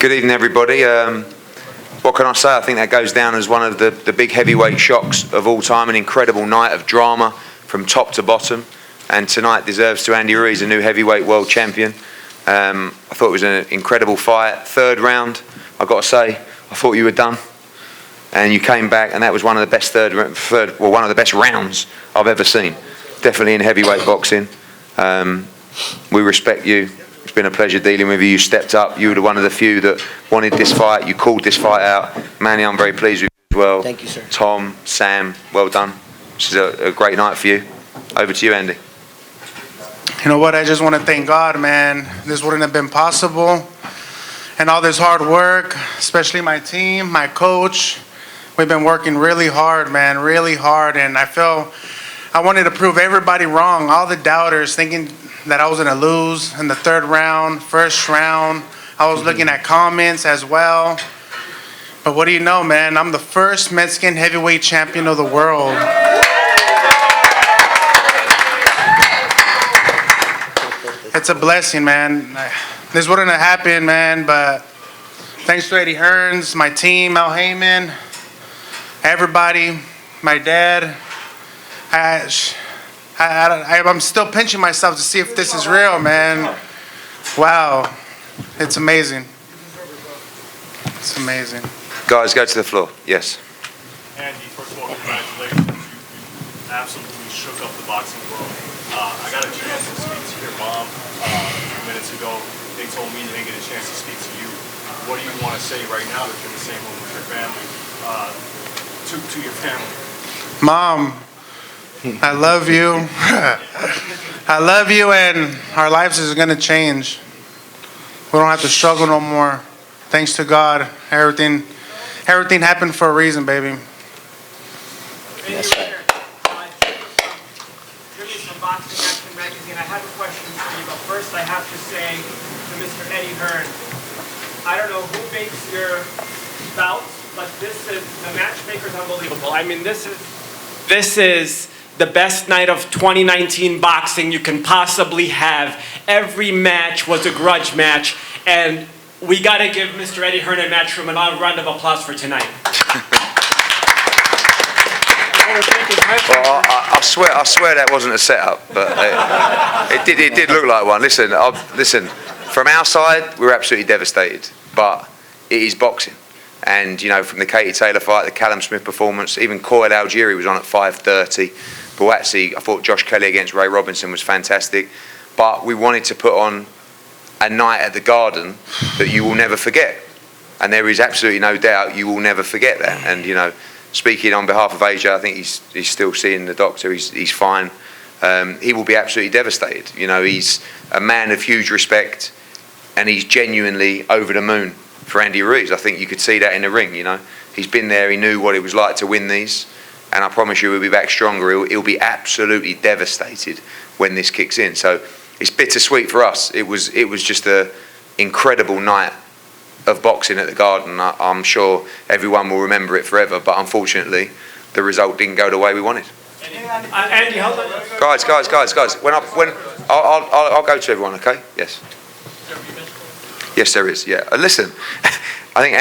Good evening, everybody. What can I say? I think that goes down as one of the big heavyweight shocks of all time. An incredible night of drama from top to bottom. And tonight deserves to Andy Ruiz, a new heavyweight world champion. I thought it was an incredible fight. Third round, I've got to say, I thought you were done. And you came back, and that was one of the best one of the best rounds I've ever seen. Definitely in heavyweight boxing. We respect you. It's been a pleasure dealing with you. You stepped up. You were one of the few that wanted this fight. You called this fight out. Manny, I'm very pleased with you as well. Thank you, sir. Tom, Sam, well done. This is a great night for you. Over to you, Andy. You know what? I just want to thank God, man. This wouldn't have been possible. And all this hard work, especially my team, my coach. We've been working really hard, man, really hard. And I wanted to prove everybody wrong, all the doubters thinking that I was going to lose in the third round, first round. I was looking at comments as well. But what do you know, man? I'm the first Mexican heavyweight champion of the world. It's a blessing, man. This wouldn't have happened, man, but thanks to Eddie Hearns, my team, Al Heyman, everybody, my dad. I'm still pinching myself to see if this is real, man. Wow. It's amazing. It's amazing. Guys, go to the floor. Yes. Andy, first of all, congratulations. You absolutely shook up the boxing world. I got a chance to speak to your mom a few minutes ago. They told me they didn't get a chance to speak to you. What do you want to say right now that you're in the same room with your family, to your family? Mom, I love you. I love you, and our lives is going to change. We don't have to struggle no more. Thanks to God, everything happened for a reason, baby. That's right. From Boxing Action Magazine. I have a question for you, but first I have to say to Mr. Eddie Hearns, I don't know who makes your bouts, but the matchmaker's unbelievable. I mean, this is the best night of 2019 boxing you can possibly have. Every match was a grudge match, and we got to give Mr. Eddie Hearns and Matchroom a round of applause for tonight. Well, I swear that wasn't a setup, but it did look like one. Listen, from our side, we're absolutely devastated, but it is boxing. And, you know, from the Katie Taylor fight, the Callum Smith performance, even Coyle Algieri was on at 5:30. Buatsi, I thought Josh Kelly against Ray Robinson was fantastic. But we wanted to put on a night at the Garden that you will never forget. And there is absolutely no doubt you will never forget that. And, you know, speaking on behalf of AJ, I think he's still seeing the doctor. He's fine. He will be absolutely devastated. You know, he's a man of huge respect, and he's genuinely over the moon for Andy Ruiz. I think you could see that in the ring. You know, he's been there. He knew what it was like to win these, and I promise you, he'll be back stronger. He'll be absolutely devastated when this kicks in. So it's bittersweet for us. It was just an incredible night of boxing at the Garden. I'm sure everyone will remember it forever, but unfortunately the result didn't go the way we wanted. Andy, hold on. Guys, I'll go to everyone, okay? Yes, there is. Yeah, listen, I think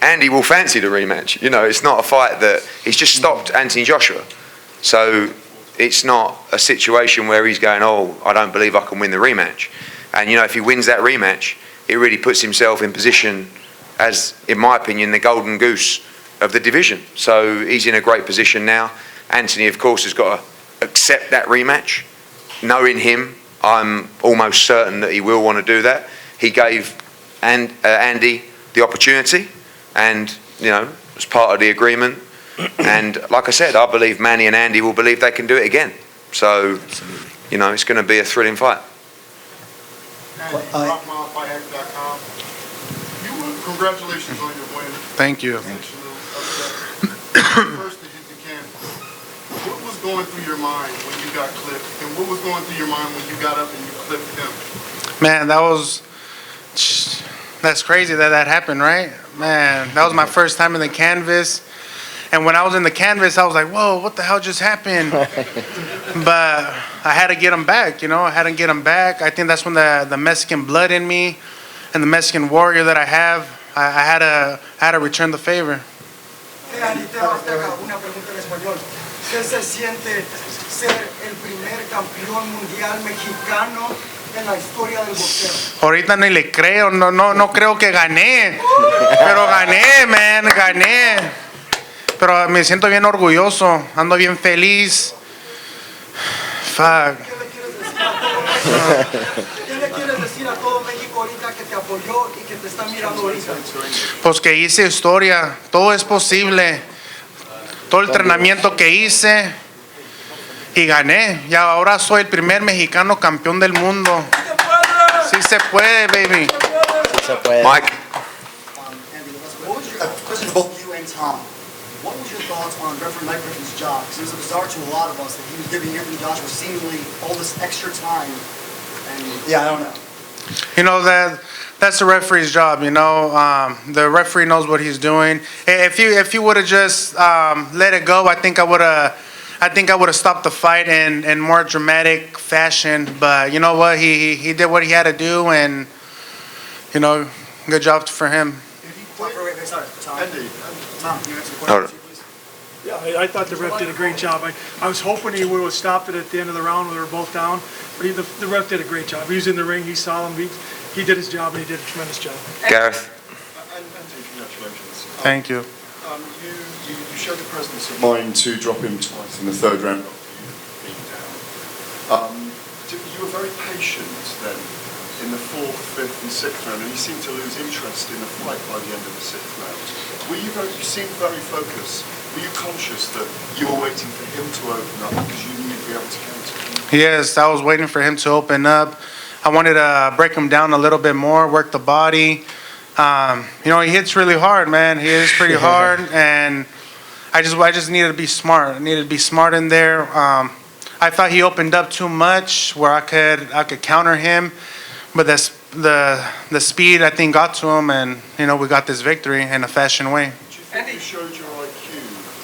Andy will fancy the rematch. You know, it's not a fight that he's just stopped Anthony Joshua, so it's not a situation where he's going, oh, I don't believe I can win the rematch. And you know, if he wins that rematch, it really puts himself in position as, in my opinion, the golden goose of the division. So he's in a great position now. Anthony, of course, has got to accept that rematch. Knowing him, I'm almost certain that he will want to do that. He gave Andy the opportunity, and, you know, as part of the agreement. And like I said, I believe Manny and Andy will believe they can do it again. So, you know, it's going to be a thrilling fight. RockMileFightHack.com. Congratulations on your win. Thank you. First to hit the canvas. What was going through your mind when you got clipped, and what was going through your mind when you got up and you clipped him? Man, that's crazy that happened, right? Man, that was my first time in the canvas. And when I was in the canvas, I was like, whoa, what the hell just happened? But I had to get him back, you know. I had to get him back. I think that's when the Mexican blood in me and the Mexican warrior that I have I had to return the favor. Una pregunta en español. ¿Qué se siente ser el primer campeón mundial mexicano en la historia del boxeo? Ahorita ni le creo, no creo que gané. Pero gané, man, gané. Pero me siento bien orgulloso, ando bien feliz. Fuck. ¿Qué le quieres decir a todo México ahorita que te apoyó y que te está mirando ahorita? Pues que hice historia, todo es posible. Todo el entrenamiento que hice y gané. Y ahora soy el primer mexicano campeón del mundo. Sí se puede, baby. Sí se puede. Mike. Andy, what was your question to both you and Tom? What was your thoughts on Reverend Mike Griffin's job? Because it was bizarre to a lot of us that he was giving Anthony Joshua seemingly all this extra time. And yeah, I don't know. You know that's the referee's job. You know, the referee knows what he's doing. If you would have just let it go, I think I would have stopped the fight in more dramatic fashion. But you know what? He did what he had to do, and you know, good job for him. Sorry, Tom. Andy, Tom, can you answer the Hold question, please? Yeah, I thought the ref did a great job. I was hoping he would have stopped it at the end of the round when they were both down, but the ref did a great job. He was in the ring, he saw him, he did his job, and he did a tremendous job. Gareth. Andy, congratulations. Thank you. You showed the presence of mind to drop him twice in the third round after you beat down. You were very patient then in the fourth, fifth, and sixth round, and you seemed to lose interest in the fight by the end of the sixth round. You seemed very focused. Were you conscious that you were waiting for him to open up because you knew you'd be able to counter? Yes, I was waiting for him to open up. I wanted to break him down a little bit more, work the body. You know, he hits really hard, man. He hits pretty hard, and I just needed to be smart. I needed to be smart in there. I thought he opened up too much where I could counter him, but the speed I think got to him, and you know we got this victory in a fashion way. Do you think you showed your IQ,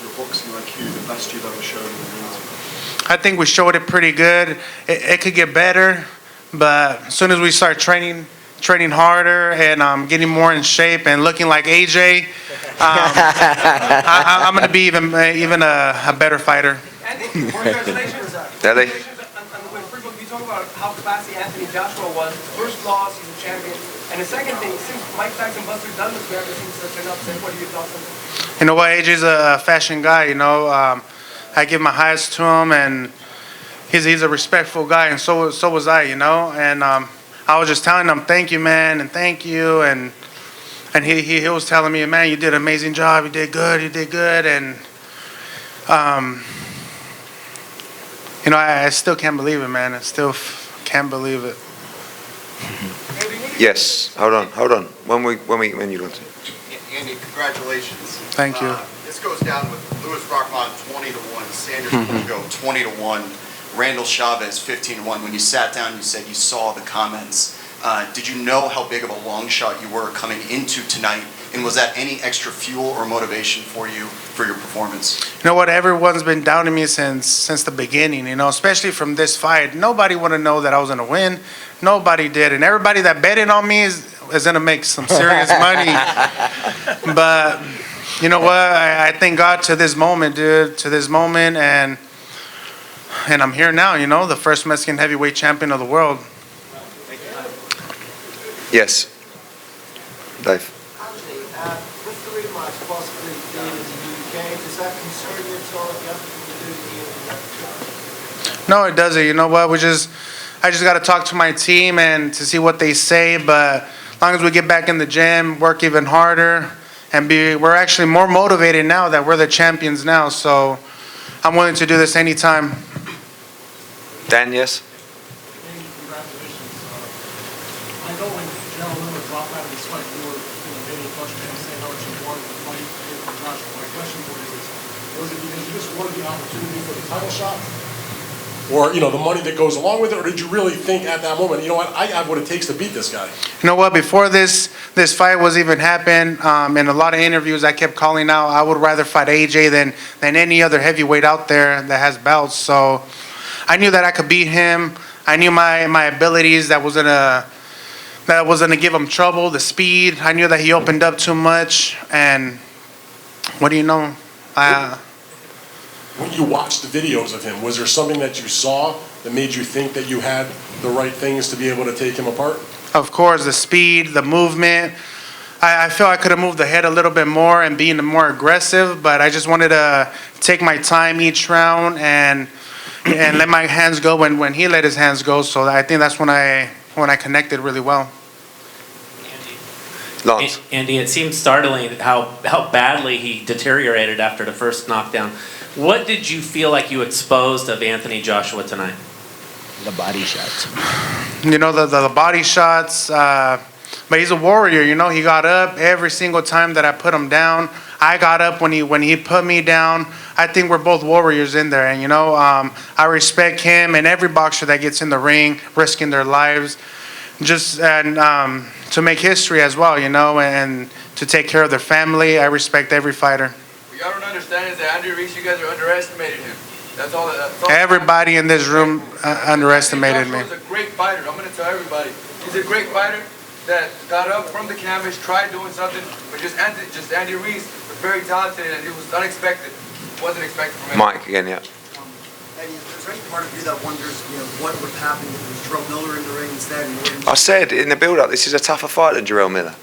your boxing IQ, the best you've ever shown in the ring? I think we showed it pretty good. It could get better, but as soon as we start training harder and getting more in shape and looking like AJ, I'm going to be even a better fighter. Andy, congratulations. Deli. First of all, you talk about how classy Anthony Joshua was. First loss, he's a champion. And the second thing, since Mike Tyson Buster Douglas never seems to turn up, what are your thoughts on that? You know what? AJ's a fashion guy. You know, I give my highest to him, and he's a respectful guy, and so was I. You know, and I was just telling him, thank you, man, and thank you, and he was telling me, man, you did an amazing job, you did good, and you know, I still can't believe it, man. I still can't believe it. Yes. Hold on. When you want to. Andy, congratulations. Thank you. This goes down with Louis Rockmont 20-1, Sanders Pugo 20-1, Randall Chavez 15-1. When you sat down, you said you saw the comments. Did you know how big of a long shot you were coming into tonight? And was that any extra fuel or motivation for you for your performance? You know what? Everyone's been down to me since the beginning, you know, especially from this fight. Nobody wanted to know that I was going to win. Nobody did. And everybody that betted on me is going to make some serious money. But you know what? I thank God to this moment, dude, to this moment. And I'm here now, you know, the first Mexican heavyweight champion of the world. Yes. Dave. With the rematch possibly being in the UK, does that concern you at all if you have to do the No, it doesn't. You know what? I just got to talk to my team and to see what they say. But as long as we get back in the gym, work even harder, and we're actually more motivated now that we're the champions now. So I'm willing to do this anytime. Dan, yes. Congratulations. I know when Gerald Miller dropped out of this fight, you were maybe frustrated saying how much you wanted to fight with Joshua. My question for you is, was it because you just wanted the opportunity for the title shot? Or, you know, the money that goes along with it? Or did you really think at that moment, you know what, I have what it takes to beat this guy? You know what? Before this fight was even happened, in a lot of interviews, I kept calling out I would rather fight AJ than any other heavyweight out there that has belts. So I knew that I could beat him. I knew my abilities that was that was going to give him trouble, the speed. I knew that he opened up too much, and what do you know? When you watched the videos of him, was there something that you saw that made you think that you had the right things to be able to take him apart? Of course, the speed, the movement. I feel I could have moved the head a little bit more and being more aggressive, but I just wanted to take my time each round and let my hands go when he let his hands go. So I think that's when I connected really well. Lance. Andy, it seems startling how badly he deteriorated after the first knockdown. What did you feel like you exposed of Anthony Joshua tonight? The body shots. You know, the body shots, but he's a warrior, you know. He got up every single time that I put him down. I got up when he put me down. I think we're both warriors in there, and you know, I respect him and every boxer that gets in the ring, risking their lives, just and to make history as well, you know, and to take care of their family. I respect every fighter. What y'all don't understand is that Andy Ruiz, you guys are underestimating him. That's all. Everybody in this room underestimated me. He's a great fighter. I'm going to tell everybody. He's a great fighter that got up from the canvas, tried doing something, but Andy Ruiz was very talented, and it was unexpected. It wasn't expected from him. Mike again, yeah. Eddie, is there any part of you that wonders, you know, what would happen if it was Jarrell Miller in the ring instead? I said in the build-up, this is a tougher fight than Jarrell Miller.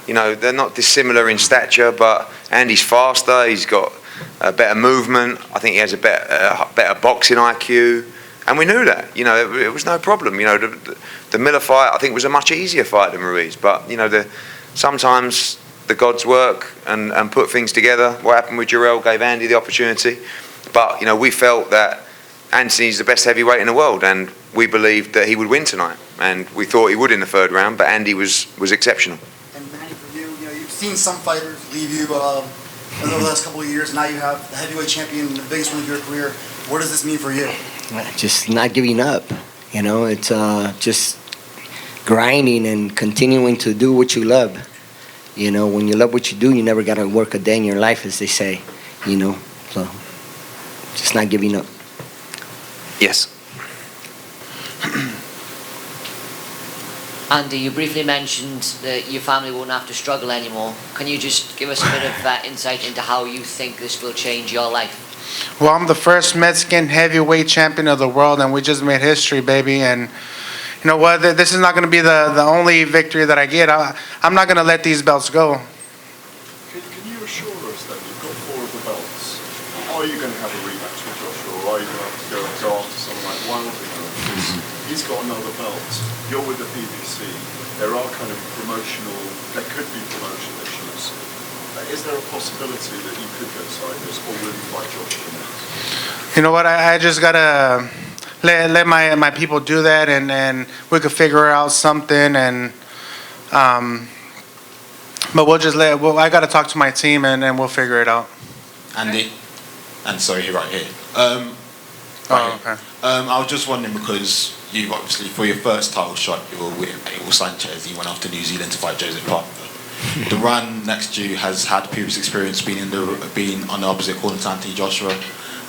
You know, they're not dissimilar in stature, but Andy's faster. He's got a better movement. I think he has a better boxing IQ, and we knew that. You know, it was no problem. You know, the Miller fight, I think, was a much easier fight than Ruiz. But you know, sometimes the gods work and put things together. What happened with Jarrell gave Andy the opportunity, but you know, we felt that Anthony's the best heavyweight in the world, and we believed that he would win tonight, and we thought he would in the third round. But Andy was exceptional. And Manny, for you, you know, you've seen some fighters leave you over the last couple of years. Now you have the heavyweight champion, the biggest one of your career. What does this mean for you? Just not giving up. You know, it's just grinding and continuing to do what you love. You know, when you love what you do, you never got to work a day in your life, as they say. You know, so just not giving up. Yes. Andy, you briefly mentioned that your family won't have to struggle anymore. Can you just give us a bit of insight into how you think this will change your life? Well, I'm the first Mexican heavyweight champion of the world, and we just made history, baby. And you know what? This is not going to be the only victory that I get. I'm not going to let these belts go. Can you assure us that you've got 4 of the belts? Are you going to have a rematch with Joshua, or are you going to have to go after someone like Wilder? Because he's got another belt. You're with the PBC. There are kind of there could be promotional issues. Is there a possibility that you could go sideways, or will you fight Joshua next? You know what? I just gotta let my people do that, and we could figure out something. And but we'll just I gotta talk to my team, and we'll figure it out. Andy, and sorry, right here. Okay. I was just wondering, because you obviously, for your first title shot, you were with Abel Sanchez. You went off to New Zealand to fight Joseph Parker. The run next to you has had previous experience being on the opposite corner to Anthony Joshua.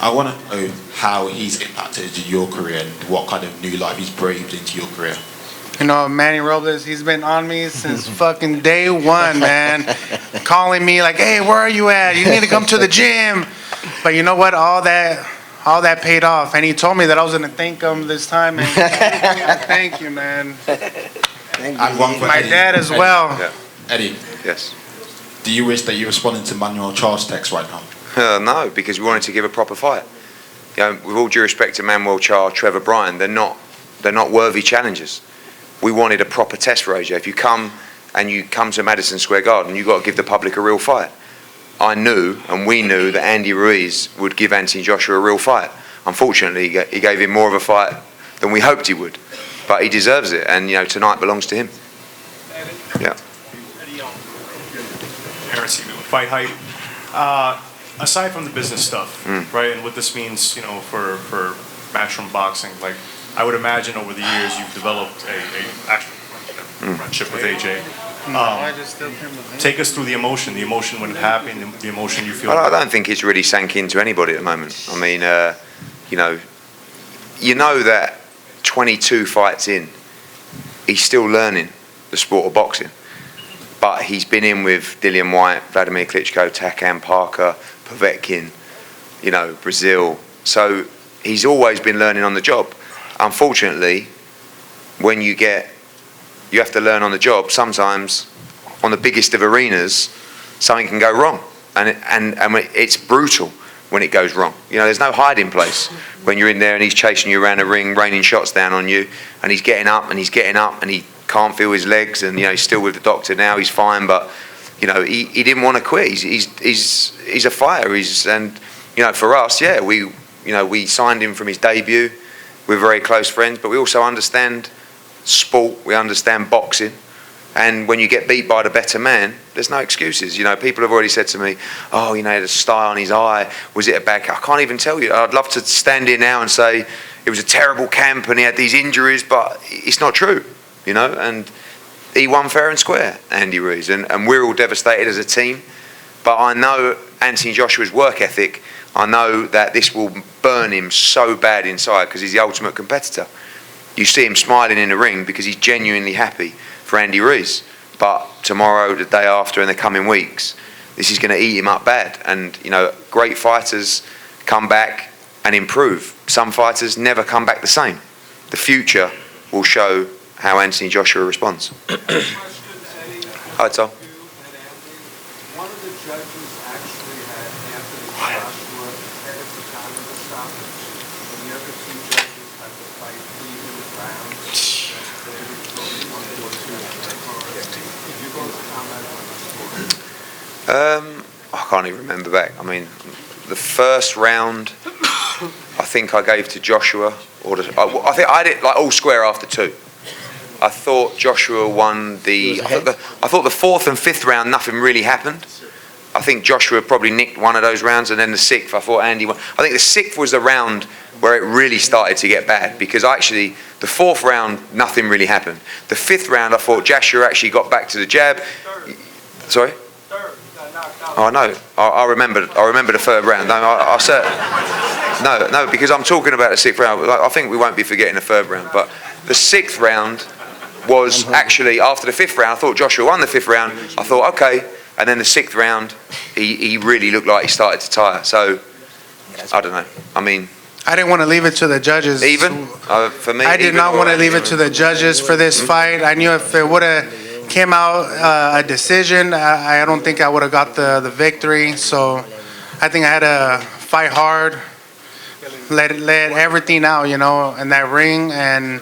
I want to know how he's impacted your career and what kind of new life he's breathed into your career. You know, Manny Robles, he's been on me since fucking day one, man. Calling me like, hey, where are you at? You need to come to the gym. But you know what? All that paid off. And he told me that I was going to thank him this time. And thank you, man. And one for My Eddie. dad as well. Yeah. Eddie, Yes. do you wish that you responded to Manuel Charles' text right now? No, because we wanted to give a proper fight. You know, with all due respect to Manuel Charles, Trevor Bryan, they're not worthy challengers. We wanted a proper test for AJ. If you come to Madison Square Garden, you've got to give the public a real fight. I knew, and we knew, that Andy Ruiz would give Anthony Joshua a real fight. Unfortunately, he gave him more of a fight than we hoped he would. But he deserves it, and you know, tonight belongs to him. Yeah. Fight Hype. Aside from the business stuff, right, and what this means, you know, for matchroom boxing, like I would imagine over the years you've developed a actual friendship with AJ. Take us through the emotion when it happened, the emotion you feel. I don't think it's really sank into anybody at the moment. I mean, you know that 22 fights in, he's still learning. the sport of boxing. But he's been in with Dillian White, Vladimir Klitschko, Takan Parker, Povetkin, you know, Brazil. So he's always been learning on the job. Unfortunately, when you have to learn on the job, sometimes on the biggest of arenas, something can go wrong. And it's brutal when it goes wrong. You know, there's no hiding place when you're in there and he's chasing you around the ring, raining shots down on you, and he's getting up and he can't feel his legs, and you know he's still with the doctor now. He's fine, but you know he didn't want to quit. He's a fighter. And you know, for us, yeah, we signed him from his debut. We're very close friends, but we also understand sport. We understand boxing. And when you get beat by the better man, there's no excuses. You know, people have already said to me, oh, you know, he had a sty on his eye. Was it a bad camp? I can't even tell you. I'd love to stand here now and say it was a terrible camp and he had these injuries, but it's not true, you know. And he won fair and square, Andy Ruiz. And we're all devastated as a team. But I know Anthony Joshua's work ethic. I know that this will burn him so bad inside because he's the ultimate competitor. You see him smiling in the ring because he's genuinely happy for Andy Ruiz. But tomorrow, the day after, in the coming weeks, this is going to eat him up bad. And, you know, great fighters come back and improve. Some fighters never come back the same. The future will show how Anthony Joshua responds. Hi, Tom. One of the judges actually had Anthony Joshua ahead of the time of the stoppage, and the other two judges had the fight even rounds. You both comment on the score. I can't even remember back. I mean, the first round, I think I gave to Joshua. I think I did like all square after two. I thought Joshua won the. I thought the fourth and fifth round, nothing really happened. I think Joshua probably nicked one of those rounds, and then the sixth, I thought Andy won. I think the sixth was the round where it really started to get bad because actually the fourth round, nothing really happened. The fifth round, I thought Joshua actually got back to the jab. Sorry. Oh no, I remember the third round. No, because I'm talking about the sixth round. I think we won't be forgetting the third round, but the sixth round was actually after the fifth round. I thought Joshua won the fifth round. I thought okay, and then the sixth round, he really looked like he started to tire. So I don't know. I mean, I didn't want to leave it to the judges. Even for me, I did not want to leave it to the judges for this fight. I knew if it would have came out a decision, I don't think I would have got the victory. So I think I had to fight hard, let everything out, you know, in that ring, and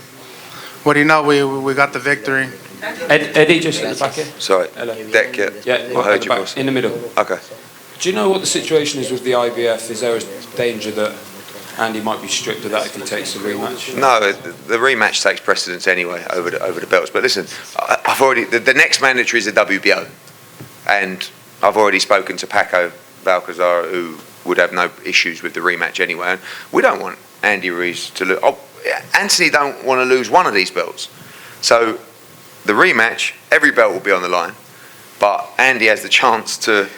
what do you know, we got the victory. Eddie, just at the back here. Sorry. Hello. Deck, yeah. I heard you, boss. In the middle. Okay. Do you know what the situation is with the IBF? Is there a danger that Andy might be stripped of that if he takes a rematch? No, the rematch takes precedence anyway over the belts. But listen, I've already the next mandatory is the WBO, and I've already spoken to Paco Balcazar, who would have no issues with the rematch anyway. And we don't want Andy Ruiz to lose. Anthony don't want to lose one of these belts. So the rematch, every belt will be on the line, but Andy has the chance to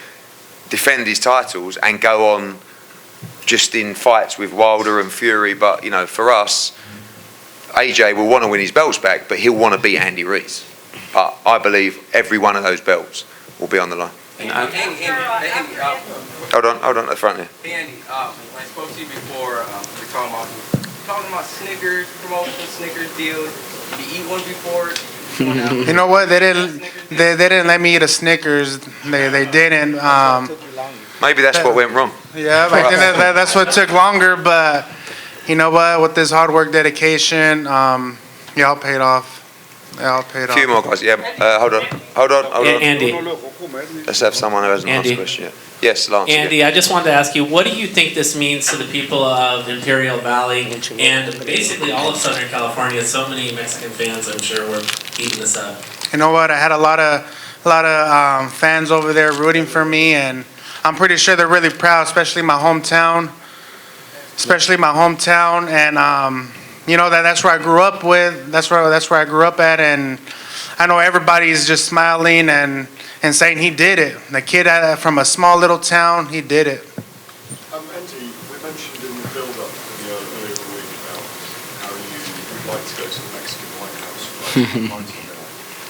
defend his titles and go on just in fights with Wilder and Fury. But you know, for us, AJ will want to win his belts back, but he'll want to beat Andy Ruiz. But I believe every one of those belts will be on the line. Hold on at the front here. Hey Andy, when I spoke to you before, we're talking about Snickers promotion, Snickers deals. Did you eat one before? You know what? They didn't let me eat a Snickers. They didn't. Maybe that's what went wrong. Yeah, I think that's what took longer. But you know what? With this hard work, dedication, y'all paid off. Y'all paid off. A few more guys. Yeah. Hold on. Andy. Let's have someone who hasn't asked a question yet. Yes, Lance. Andy, I just wanted to ask you, what do you think this means to the people of Imperial Valley and basically all of Southern California? So many Mexican fans, I'm sure, were eating this up. You know what? I had a lot of fans over there rooting for me, and I'm pretty sure they're really proud, especially my hometown. And you know that's where I grew up with. That's where I grew up at, and I know everybody's just smiling and saying he did it. The kid from a small little town, he did it. Andy, we mentioned in the build-up earlier in the week about how you would like to go to the Mexican White House.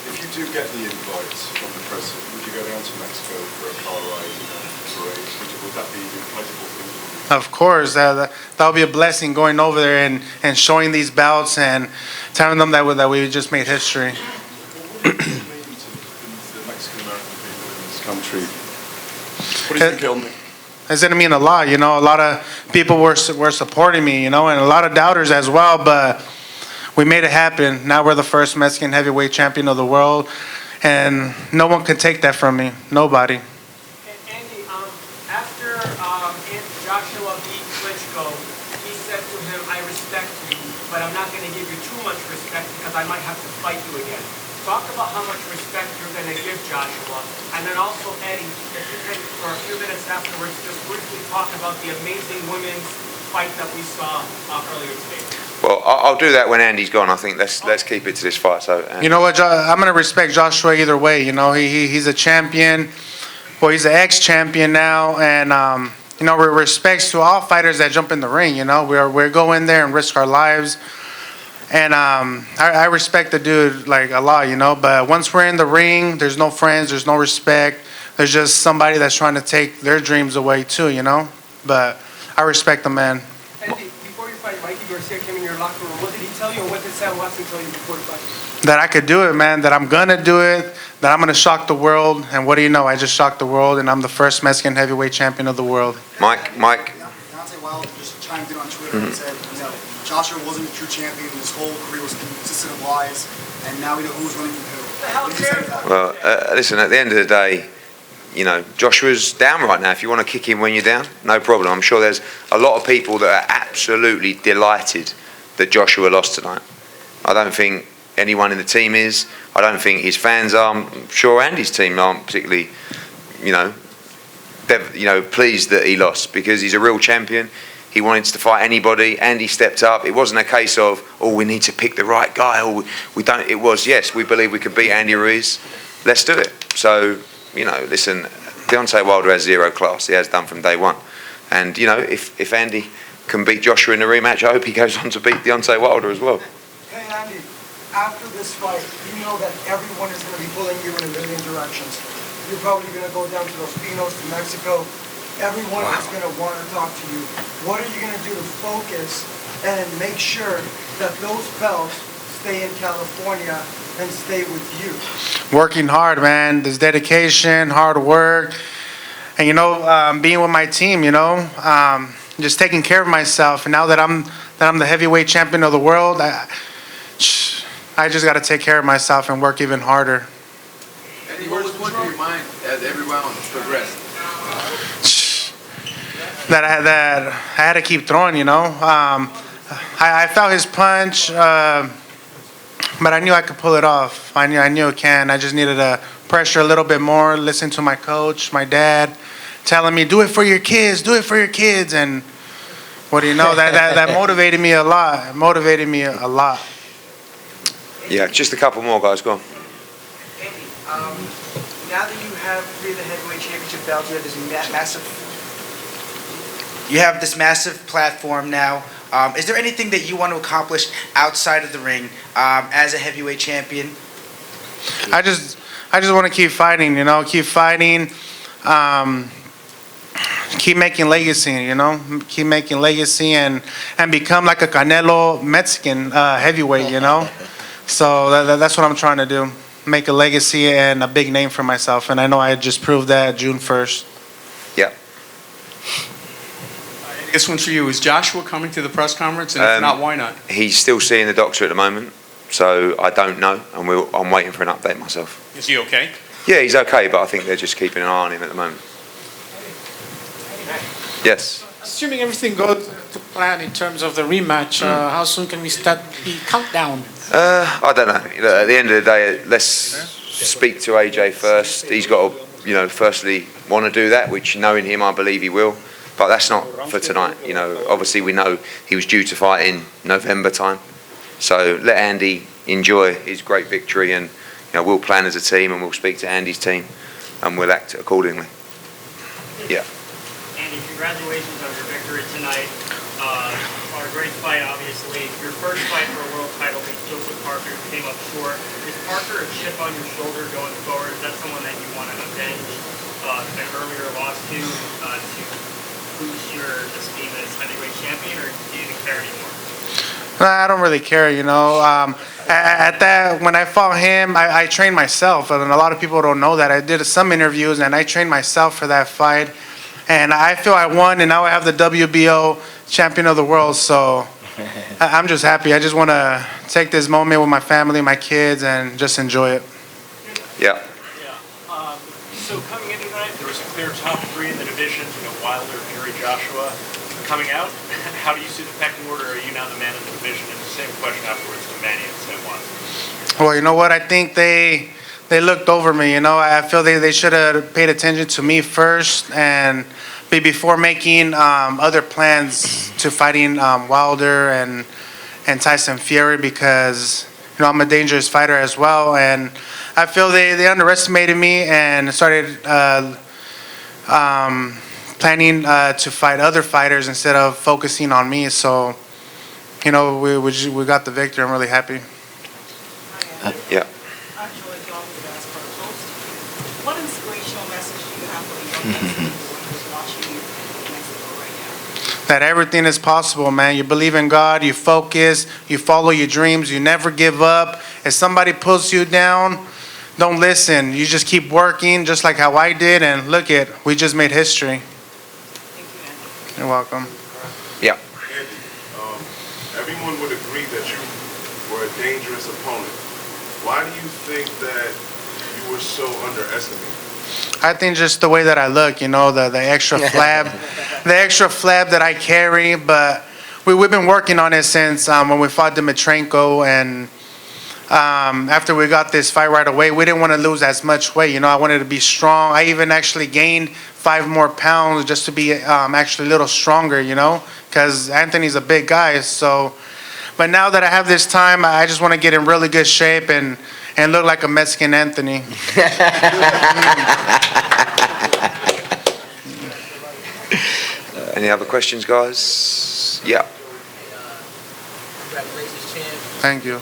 If you do get the invite from the president, would you go down to Mexico for a car ride parade? Would that be a pleasurable thing? Of course, that would be a blessing going over there and showing these belts and telling them that we just made history. What does it mean to the Mexican American people in this country? What do you think it'll mean? It's going to mean a lot, A lot of people were supporting me, and a lot of doubters as well, but we made it happen. Now we're the first Mexican heavyweight champion of the world, and no one can take that from me. Nobody. Andy, after Joshua beat Klitschko, he said to him, "I respect you, but I'm not going to give you too much respect because I might have to fight you again." Talk about how much respect you're going to give Joshua, and then also Eddie, if you can, for a few minutes afterwards, just briefly talk about the amazing women's fight that we saw earlier today. Well, I'll do that when Andy's gone. I think let's keep it to this fight. So You know what? I'm going to respect Joshua either way. He's a champion. Well, he's an ex-champion now, and respects to all fighters that jump in the ring. We go in there and risk our lives. And I respect the dude like a lot, But once we're in the ring, there's no friends, there's no respect. There's just somebody that's trying to take their dreams away too, But I respect the man. Andy, before you fight, Mikey Garcia came in your locker room. What did he tell you, or what did Sam Watson tell you before the fight? That I could do it, man. That I'm gonna do it. That I'm gonna shock the world. And what do you know? I just shocked the world, and I'm the first Mexican heavyweight champion of the world. Mike. Deontay Wilder just chimed in on Twitter and said, Joshua wasn't a true champion. His whole career was consistent of lies, and now we know who's running from who. Well, listen. At the end of the day, Joshua's down right now. If you want to kick him when you're down, no problem. I'm sure there's a lot of people that are absolutely delighted that Joshua lost tonight. I don't think anyone in the team is. I don't think his fans are. I'm sure Andy's team aren't particularly, pleased that he lost because he's a real champion. He wanted to fight anybody. Andy stepped up. It wasn't a case of, we need to pick the right guy. Or we don't. It was, yes, we believe we could beat Andy Ruiz. Let's do it. So, listen, Deontay Wilder has zero class. He has done from day one. And, if Andy can beat Joshua in the rematch, I hope he goes on to beat Deontay Wilder as well. Hey, Andy, after this fight, you know that everyone is going to be pulling you in a million directions. You're probably going to go down to Los Pinos, to Mexico. Everyone is going to want to talk to you. What are you going to do to focus and make sure that those belts stay in California and stay with you? Working hard, man. There's dedication, hard work, and being with my team. Just taking care of myself. And now that I'm the heavyweight champion of the world, I just got to take care of myself and work even harder. Eddie, what was going through your mind as every round progressed? That I had to keep throwing, I felt his punch, but I knew I could pull it off. I knew I can. I just needed to pressure a little bit more, listen to my coach, my dad, telling me, do it for your kids, and what do you know, that motivated me a lot. It motivated me a lot. Yeah, just a couple more guys, go on. Andy, now that you have three of the heavyweight championship belts, you have this massive platform now. Is there anything that you want to accomplish outside of the ring as a heavyweight champion? I just want to keep fighting, keep fighting, keep making legacy, keep making legacy and become like a Canelo Mexican heavyweight, So that's what I'm trying to do, make a legacy and a big name for myself. And I know I just proved that June 1st. Yeah. This one's for you. Is Joshua coming to the press conference? And if not, why not? He's still seeing the doctor at the moment, so I don't know, and I'm waiting for an update myself. Is he okay? Yeah, he's okay, but I think they're just keeping an eye on him at the moment. Yes. Assuming everything goes to plan in terms of the rematch, how soon can we start the countdown? I don't know. At the end of the day, let's speak to AJ first. He's got to, firstly want to do that, which knowing him, I believe he will. But that's not for tonight. Obviously we know he was due to fight in November time. So let Andy enjoy his great victory, and we'll plan as a team, and we'll speak to Andy's team, and we'll act accordingly. Yeah. Andy, congratulations on your victory tonight. on a great fight, obviously. Your first fight for a world title against Joseph Parker came up short. Is Parker a chip on your shoulder going forward? Is that someone that you want to avenge an earlier loss to boost your esteem as heavyweight champion, or do you even care anymore? I don't really care, you know. At that, when I fought him, I trained myself, and a lot of people don't know that. I did some interviews, and I trained myself for that fight, and I feel I won, and now I have the WBO champion of the world, so I'm just happy. I just want to take this moment with my family, my kids, and just enjoy it. Yeah. So coming into tonight, there was a clear top three in the division, Wilder, Fury, Joshua. Coming out, how do you see the pecking order? Are you now the man of the division? And the same question afterwards to Manny and Sam Watson. Well, you know what? I think they looked over me. You know, I feel they should have paid attention to me first and before making other plans to fighting Wilder and Tyson Fury, because I'm a dangerous fighter as well, and I feel they underestimated me and started planning to fight other fighters instead of focusing on me. So, we got the victory. I'm really happy. Yeah. Actually, John would ask for a toast. What inspirational message do you have for the young people who's watching you in Mexico right now? That everything is possible, man. You believe in God, you focus, you follow your dreams, you never give up. If somebody pulls you down, don't listen. You just keep working, just like how I did, and look we just made history. You're welcome. Yeah. Andy, everyone would agree that you were a dangerous opponent. Why do you think that you were so underestimated? I think just the way that I look, the extra flab, the extra flab that I carry. But we've been working on it since when we fought Dimitrenko, and after we got this fight right away, we didn't want to lose as much weight. I wanted to be strong. I even actually gained 5 more pounds just to be actually a little stronger, because Anthony's a big guy. So, but now that I have this time, I just want to get in really good shape and look like a Mexican Anthony. Any other questions, guys? Yeah. Congratulations, champ. Thank you.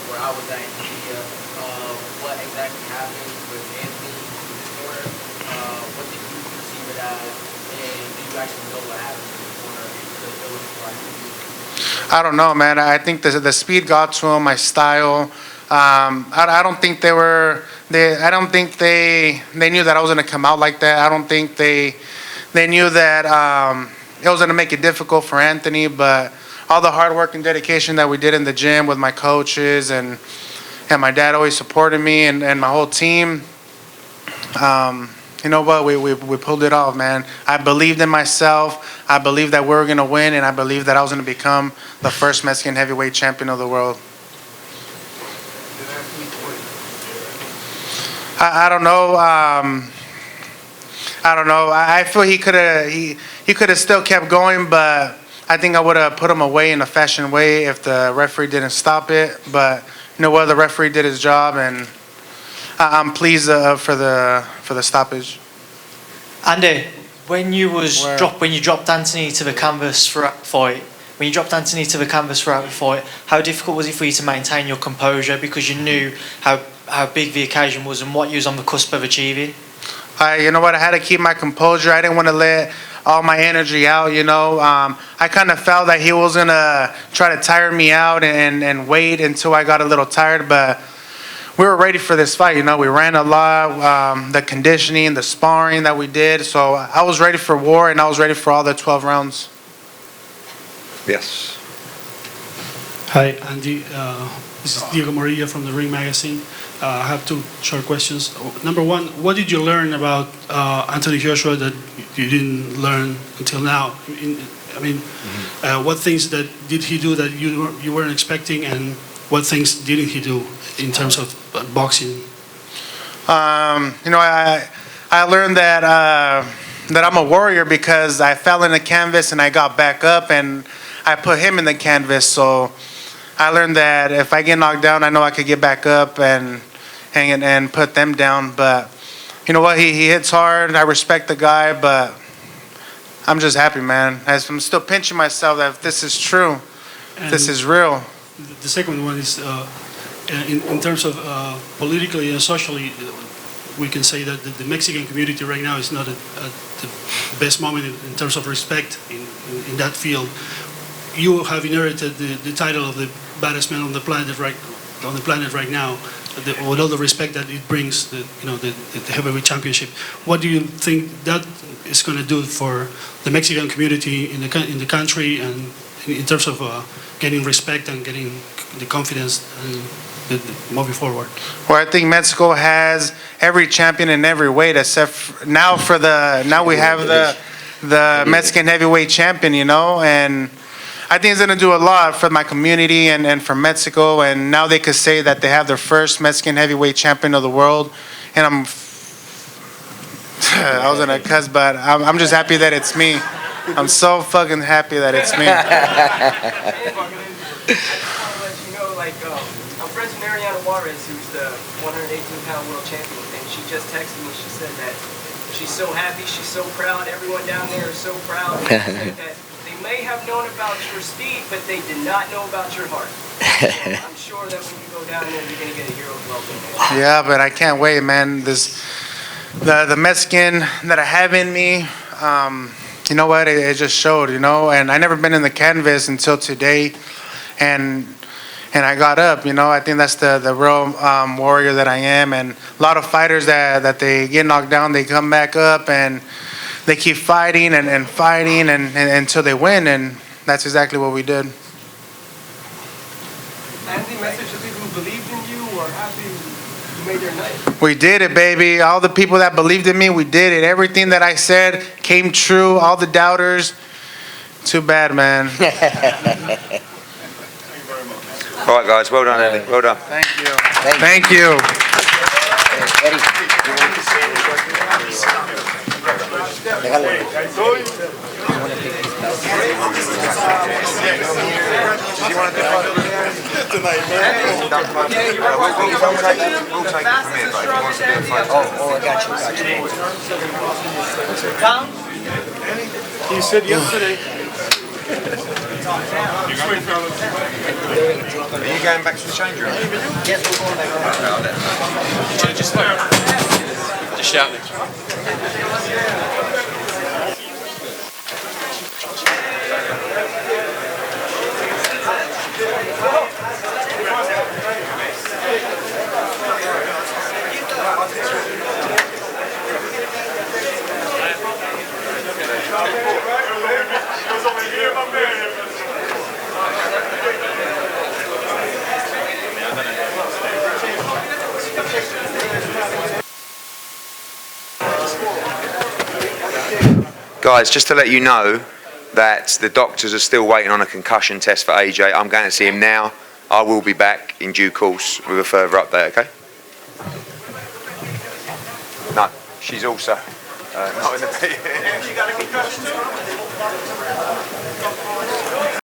Where I was at in India, what exactly happened with Anthony in this corner, what did you perceive it as, and do you actually know what happened in the corner? I don't know, man. I think the speed got to him, my style. I don't think I don't think they knew that I was going to come out like that. I don't think they knew that it was going to make it difficult for Anthony, but all the hard work and dedication that we did in the gym with my coaches and my dad always supported me and my whole team, you know what, we pulled it off, man. I believed in myself. I believed that we were going to win, and I believed that I was going to become the first Mexican heavyweight champion of the world. I don't know. I don't know. I feel he could have still kept going, but I think I would have put him away in a fashion way if the referee didn't stop it. But you know what? The referee did his job, and I'm pleased for the stoppage. Andy, when you dropped Anthony to the canvas throughout the fight, how difficult was it for you to maintain your composure, because you knew how big the occasion was and what you was on the cusp of achieving? You know what? I had to keep my composure. I didn't want to let all my energy out, I kind of felt that he was going to try to tire me out and wait until I got a little tired, but we were ready for this fight. We ran a lot, the conditioning, the sparring that we did, so I was ready for war, and I was ready for all the 12 rounds. Yes. Hi, Andy. This is Diego Morilla from the Ring Magazine. I have 2 short questions. Number one, what did you learn about Anthony Joshua that you didn't learn until now? What things did he do that you weren't expecting, and what things didn't he do in terms of boxing? I learned that I'm a warrior because I fell in the canvas and I got back up and I put him in the canvas. So I learned that if I get knocked down, I know I could get back up and put them down. But you know what, he hits hard. I respect the guy, but I'm just happy, man. I'm still pinching myself that if this is true, if this is real. The second one is in terms of politically and socially, we can say that the Mexican community right now is not at the best moment in terms of respect in that field. You have inherited the title of the baddest man on the planet right now, with all the respect that it brings, the heavyweight championship. What do you think that is going to do for the Mexican community in the country, and in terms of getting respect and getting the confidence and moving forward? Well, I think Mexico has every champion in every weight except now we have the Mexican heavyweight champion, and I think it's going to do a lot for my community and for Mexico, and now they could say that they have their first Mexican heavyweight champion of the world, and I was gonna cuss, but I'm just happy that it's me. I'm so fucking happy that it's me. I'm friends with Mariana Juarez, who's the 118-pound world champion, and she just texted me. She said that she's so happy, she's so proud. Everyone down there is so proud. And she said that they may have known about your speed, but they did not know about your heart. So I'm sure that when you go down there, you're gonna get a hero's welcome. Yeah, but I can't wait, man. The Mexican that I have in me, you know what? It just showed, and I never been in the canvas until today, and I got up, I think that's the real warrior that I am. And a lot of fighters that they get knocked down, they come back up and they keep fighting and fighting and until they win, and that's exactly what we did. Andy, message to people who believed in you or happy you made their night. We did it, baby. All the people that believed in me, we did it. Everything that I said came true. All the doubters, too bad, man. All right, guys. Well done, Eddie. Well done. Thank you. Thank you. Oh, I got you. Tom? You said yesterday. Are you going back to the change room? Yes, we're going back. Just shout it. Guys, just to let you know that the doctors are still waiting on a concussion test for AJ. I'm going to see him now. I will be back in due course with a further update, okay? No, she's also not in the